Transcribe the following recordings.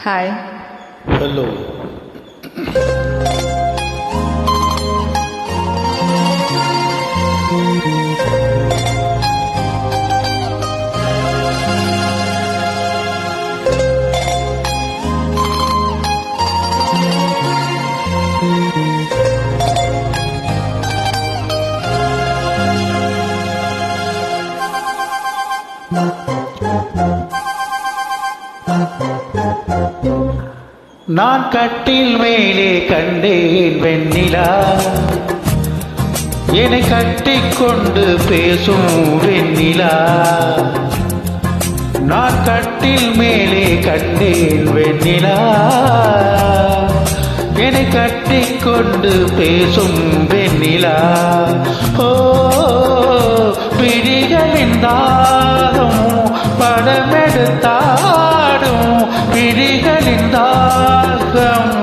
Hi. Hello. நான் கட்டில் மேலே கண்டேன் வெண்ணிலா, என்னை கட்டிக்கொண்டு பேசும் வெண்ணிலா. நான் கட்டில் மேலே கண்டேன் வெண்ணிலா, என்னை கட்டிக்கொண்டு பேசும் வெண்ணிலா. ஓ பிடிகளின் தாகம் படமெடுத்தாடும், பிடிகளின் தாகம்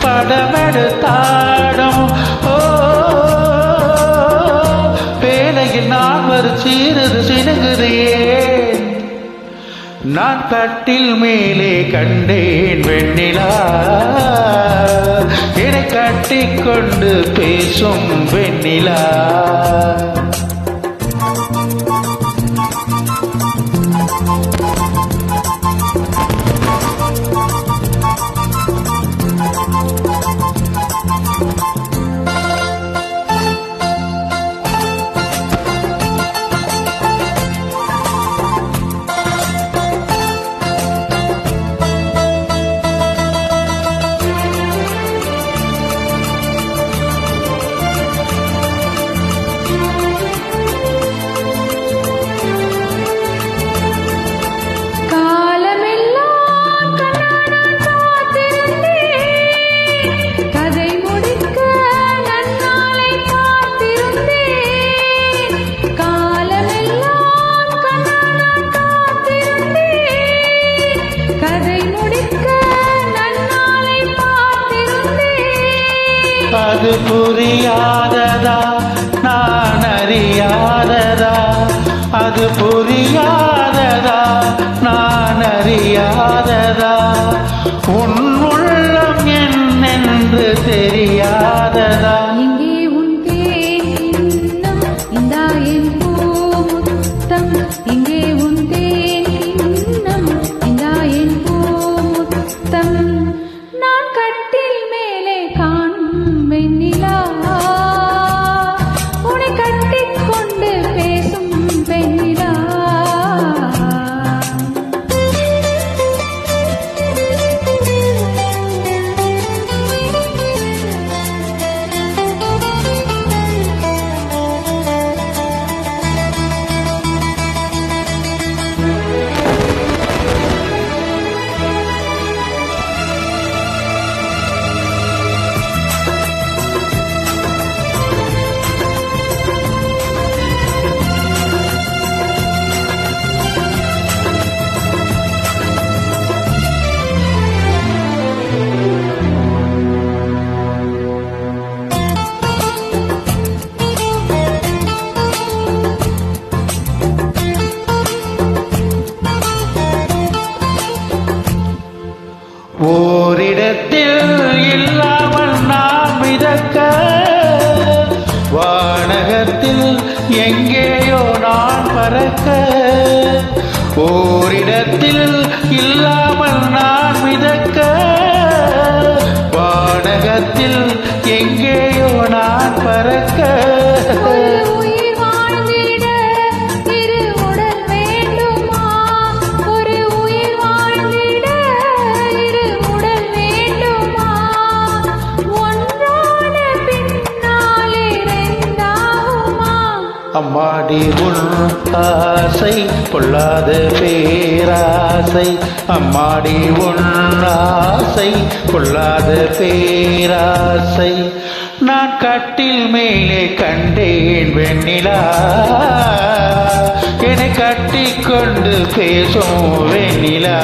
படமெடுத்தாடும். ஓ வேலையில் நான் ஒரு சீரது சினுங்குறேன். நான் கட்டில் மேலே கண்டேன் வெண்ணிலா, என்னை கட்டிக்கொண்டு பேசும் வெண்ணிலா. அது புரியாததா நான் அறியாததா, அது புரியாததா நான் அறியாததா, உன் உள்ளம் என்னென்று தெரியாததா. இங்கே உன் தேன் இந்தா என் பூமுத்தம், இங்கே உன் தேன் இந்தா என் பூமுத்தம். நான் கட்டில் மேலே காணும் வெண்ணிலா, உன்னை கட்டிக்கொண்டு பேசும் வெண்ணிலா. ஓரிடத்தில் இல்லாமல் நான் மிதக்க, வானகத்தில் எங்கேயோ நான் பறக்க. ஓரிடத்தில் இல்லாமல் நான் மிதக்க, வானகத்தில் எங்கேயோ நான் பறக்க. அம்மாடி உன் ஆசை பொல்லாத பேராசை, அம்மாடி உன் ஆசை பொல்லாத பேராசை. நான் கட்டில் மேலே கண்டேன் வெண்ணிலா, என்னை கட்டிக்கொண்டு பேசும் வெண்ணிலா.